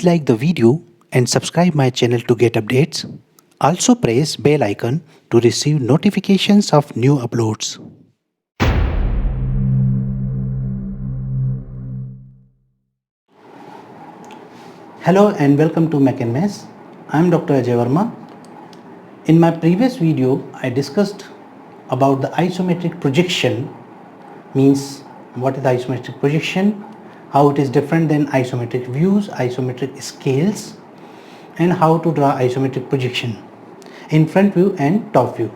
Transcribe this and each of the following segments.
Please like the video and subscribe my channel to get updates. Also press bell icon to receive notifications of new uploads. Hello and welcome to Mech and Mess. I am Dr. Ajay Verma. In my previous video, I discussed about the isometric projection, means what is the isometric projection, how it is different than isometric views, isometric scales, and how to draw isometric projection in front view and top view.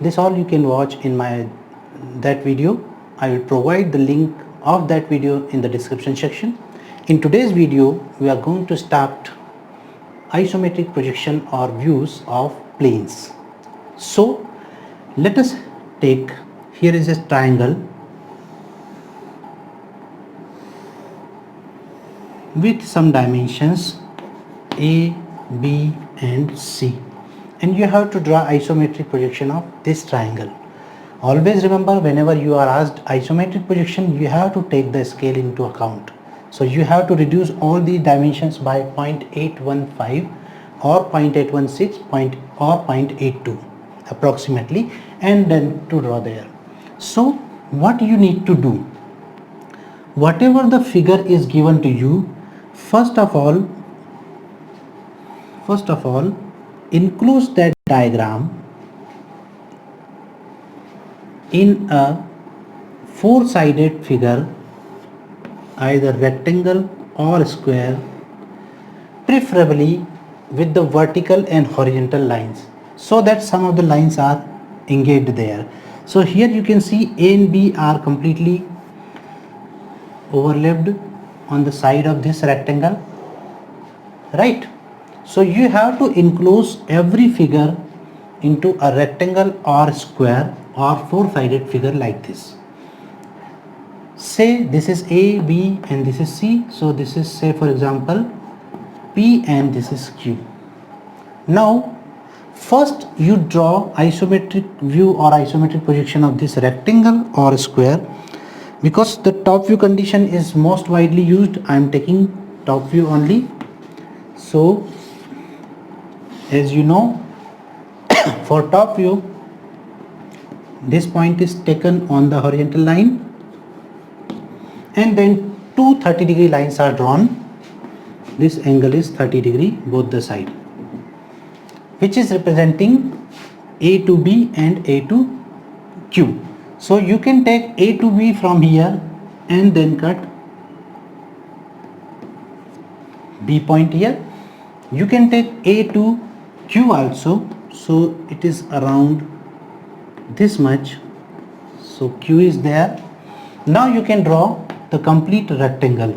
This all you can watch in that video. I will provide the link of that video in the description section. In today's video, we are going to start isometric projection or views of planes. So let us take, here is a triangle with some dimensions A, B and C, and you have to draw isometric projection of this triangle. Always remember, whenever you are asked isometric projection, you have to take the scale into account. So you have to reduce all the dimensions by 0.815 or 0.816 or 0.82 approximately, and then to draw there. So what you need to do, whatever the figure is given to you, first of all include that diagram in a four-sided figure, either rectangle or square, preferably with the vertical and horizontal lines, so that some of the lines are engaged there. So here you can see A and B are completely overlapped on the side of this rectangle, right? So you have to enclose every figure into a rectangle or square or four-sided figure like this. Say this is A, B and this is C. So this is, say for example, P and this is Q. Now first you draw isometric view or isometric projection of this rectangle or square. Because the top view condition is most widely used, I am taking top view only. So as you know, for top view, this point is taken on the horizontal line, and then two 30-degree lines are drawn. This angle is 30 degree both the side, which is representing A to B and A to Q. So you can take A to B from here and then cut B point here. You can take A to Q also, so it is around this much. So Q is there. Now you can draw the complete rectangle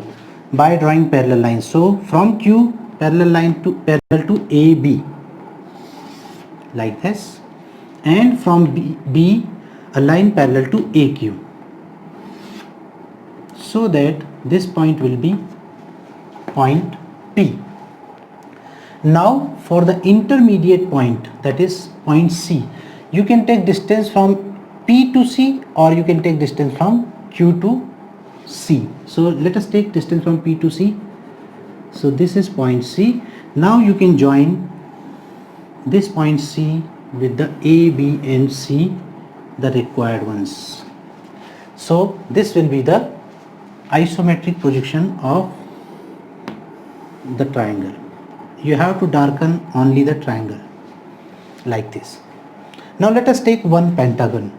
by drawing parallel lines. So from Q, parallel to AB like this, and from B a line parallel to AQ, so that this point will be point P. Now for the intermediate point, that is point C, you can take distance from P to C or you can take distance from Q to C. So let us take distance from P to C. So this is point C. Now you can join this point C with the A, B and C, the required ones. So this will be the isometric projection of the triangle. You have to darken only the triangle like this. Now let us take one pentagon.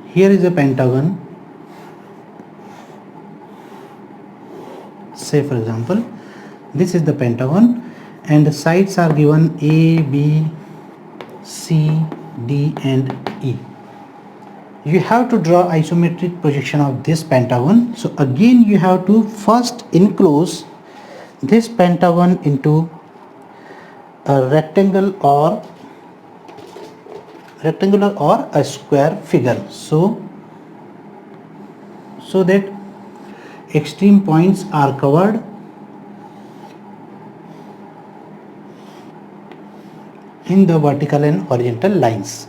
Here is a pentagon. Say for example, this is the pentagon and the sides are given A, B, C, D and E. You have to draw isometric projection of this pentagon. So again you have to first enclose this pentagon into a rectangle or a square figure, so that extreme points are covered in the vertical and horizontal lines.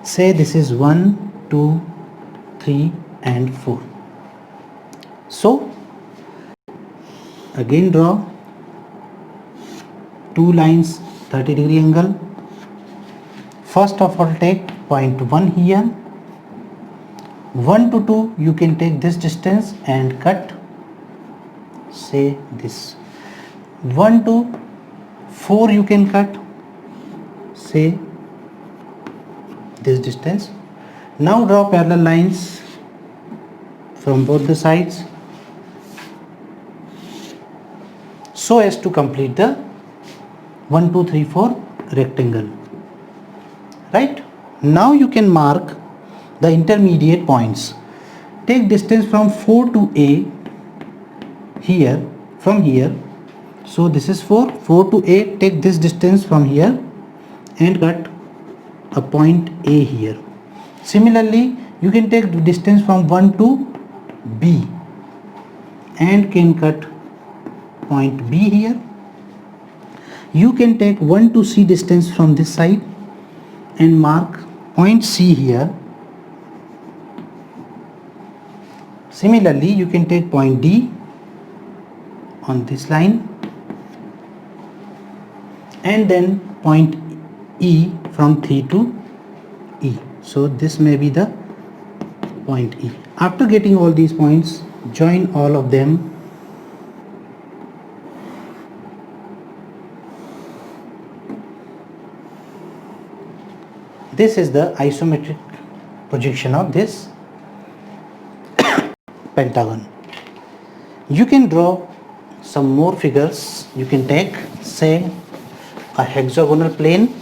Say this is 1, 2, 3 and 4. So again draw two lines 30-degree angle. First of all take point 1 here, 1 to 2 you can take this distance and cut, say this. 1 to 4 you can cut, say this distance. Now draw parallel lines from both the sides so as to complete the 1 2 3 4 rectangle. Right, now you can mark the intermediate points. Take distance from 4 to A here, from here. So this is 4 to A. Take this distance from here and cut a point A here. Similarly, you can take the distance from 1 to B and can cut point B here. You can take 1 to C distance from this side and mark point C here. Similarly, you can take point D on this line and then point E from 3 to E. So this may be the point E. After getting all these points, join all of them. This is the isometric projection of this pentagon. You can draw some more figures. You can take, say, a hexagonal plane,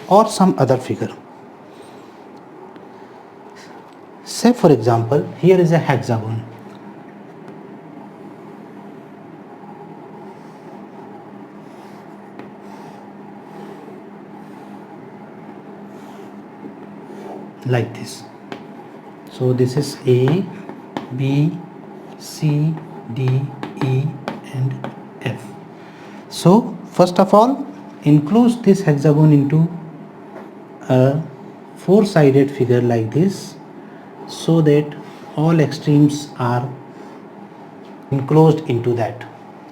or some other figure. Say for example, here is a hexagon. Like this. So this is A, B, C, D, E and F. So first of all, enclose this hexagon into a four-sided figure like this, so that all extremes are enclosed into that.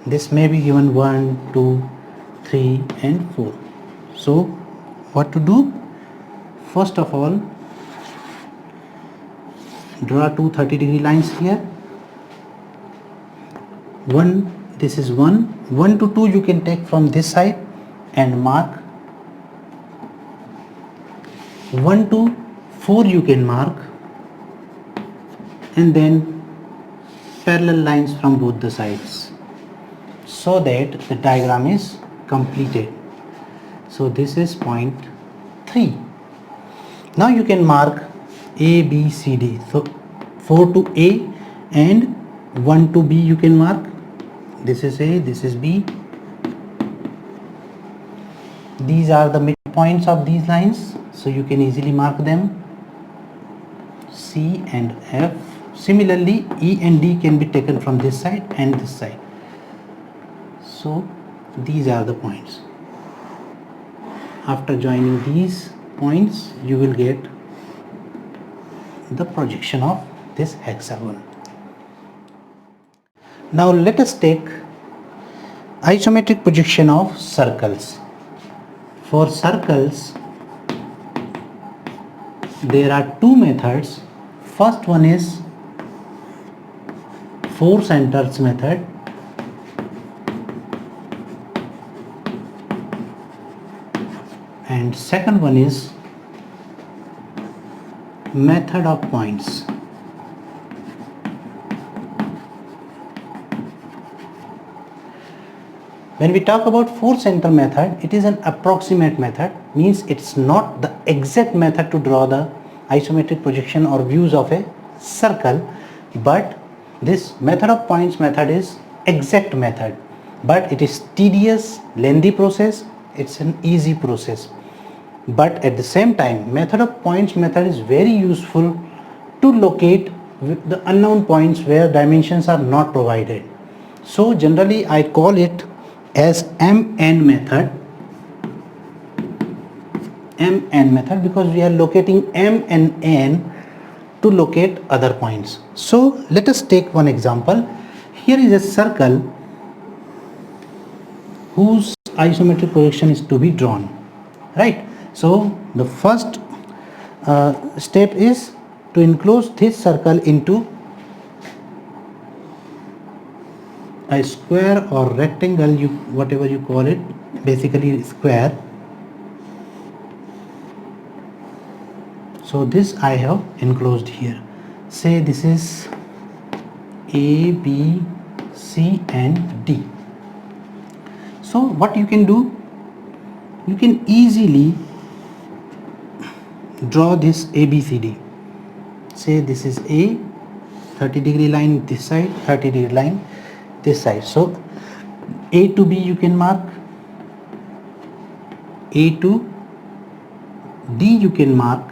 This may be given 1, 2, 3 and 4. So what to do? First of all, draw two 30-degree lines here. This is 1 to 2 you can take from this side and mark. 1 to 4 you can mark, and then parallel lines from both the sides, so that the diagram is completed. So this is point 3. Now you can mark A, B, C, D. So 4 to A and 1 to B you can mark. This is A, this is B. These are the midpoints of these lines, so you can easily mark them. C and F. Similarly, E and D can be taken from this side and this side. So these are the points. After joining these points, you will get the projection of this hexagon. Now let us take isometric projection of circles. For circles, there are two methods. First one is 4 centers method. And second one is method of points. When we talk about 4 center method, it is an approximate method, means it's not the exact method to draw the isometric projection or views of a circle, but this method of points method is exact method, but it is tedious, lengthy process. It's an easy process, but at the same time method of points method is very useful to locate the unknown points where dimensions are not provided. So generally I call it as MN method, because we are locating M and N to locate other points. So let us take one example. Here is a circle whose isometric projection is to be drawn, right? So the first step is to enclose this circle into a square or rectangle, whatever you call it, basically square. So this I have enclosed here. Say this is A, B, C and D. So what you can do, you can easily draw this ABCD. Say this is A, 30-degree line this side, 30-degree line this side. So A to B you can mark, A to D you can mark,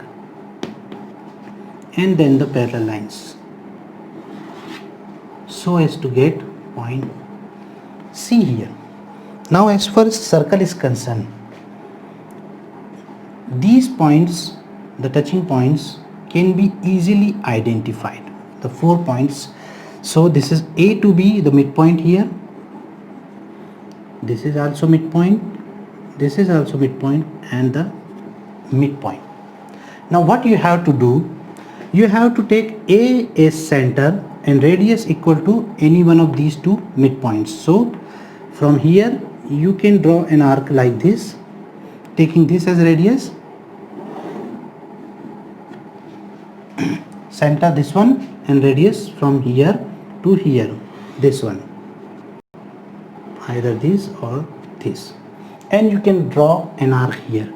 and then the parallel lines, so as to get point C here. Now as far as circle is concerned, these points, the touching points, can be easily identified, the 4 points. So this is A to B, the midpoint here. This is also midpoint, this is also midpoint, and the midpoint. Now what you have to do, you have to take A as center and radius equal to any one of these two midpoints. So from here you can draw an arc like this, taking this as radius, center this one, and radius from here to here, this one, either this or this, and you can draw an arc here.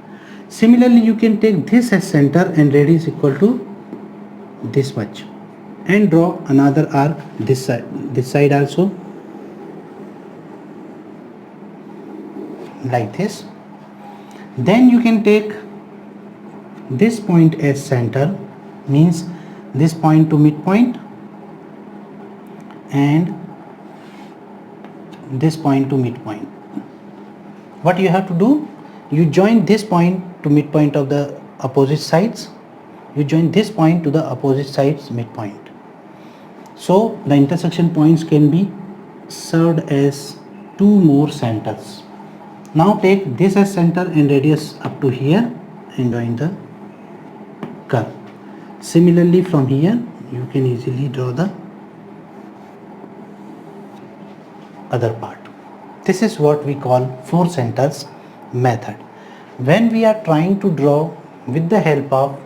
Similarly, you can take this as center and radius equal to this much, and draw another arc this side also, like this. Then you can take this point as center, means this point to midpoint, and this point to midpoint. What you have to do, you join this point to midpoint of the opposite sides, you join this point to the opposite sides midpoint. So the intersection points can be served as 2 more centers. Now take this as center and radius up to here and join the curve. Similarly from here you can easily draw the other part. This is what we call 4 centers method. When we are trying to draw with the help of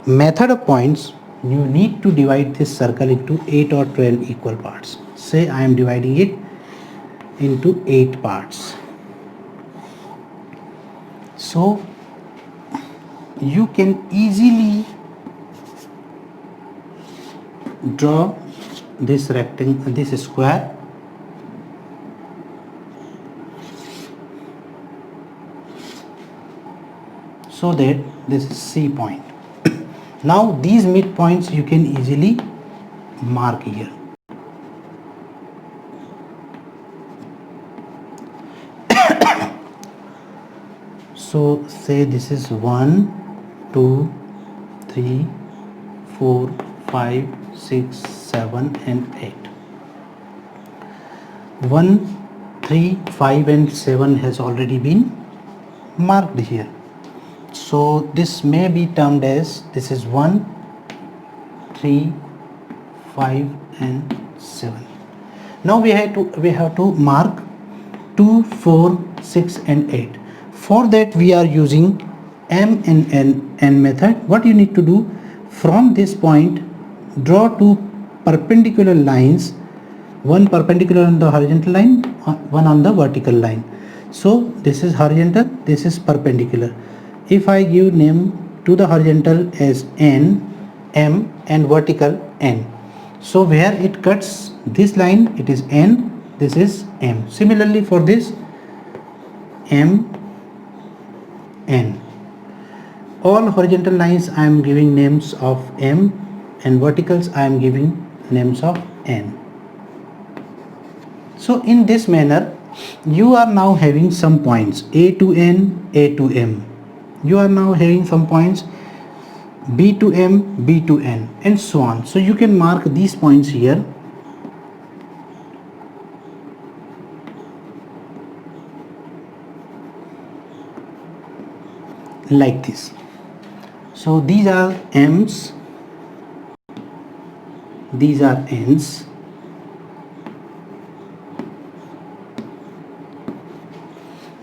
method of points, you need to divide this circle into 8 or 12 equal parts. Say I am dividing it into 8 parts. So you can easily draw this rectangle, this square, so that this is C point. Now these midpoints you can easily mark here. So say this is 1, 2, 3, 4, 5, 6, 7 and 8. 1, 3, 5 and 7 has already been marked here. So this may be termed as, this is 1, 3, 5 and 7. Now we have to mark 2, 4, 6 and 8. For that we are using M and N method. What you need to do, from this point draw 2 perpendicular lines, one perpendicular on the horizontal line, one on the vertical line. So this is horizontal, this is perpendicular. If I give name to the horizontal as N, M and vertical N, so where it cuts this line it is N, this is M. Similarly for this M, N. All horizontal lines I am giving names of M and verticals I am giving names of N. So in this manner you are now having some points A to N, A to M. You are now having some points B to M, B to N, and so on. So you can mark these points here. Like this. So these are M's, these are N's.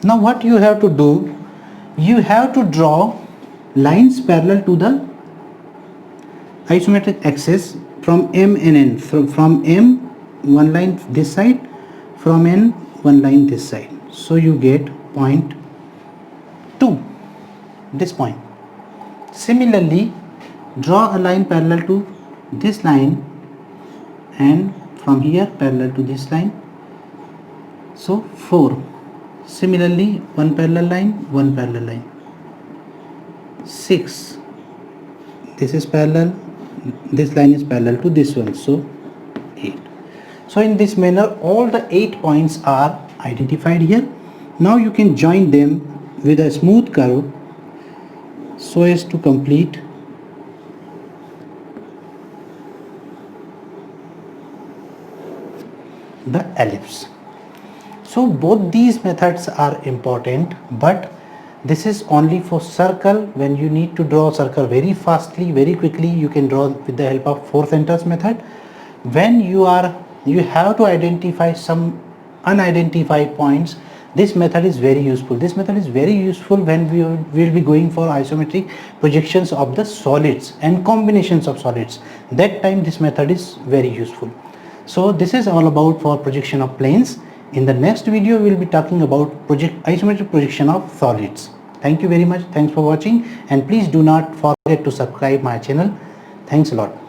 Now what you have to do, you have to draw lines parallel to the isometric axis from M and N. From M one line this side, from N one line this side. So you get point 2, this point. Similarly, draw a line parallel to this line and from here parallel to this line. So 4. Similarly, one parallel line. 6. This is parallel, this line is parallel to this one, so 8. So in this manner all the 8 points are identified here. Now you can join them with a smooth curve so as to complete the ellipse. So both these methods are important, but this is only for circle. When you need to draw circle very fastly, very quickly, you can draw with the help of 4 centers method. When you have to identify some unidentified points, this method is very useful. This method is very useful when we will be going for isometric projections of the solids and combinations of solids. That time this method is very useful. So this is all about for projection of planes. In the next video we will be talking about isometric projection of solids. Thank you very much. Thanks for watching, and please do not forget to subscribe my channel. Thanks a lot.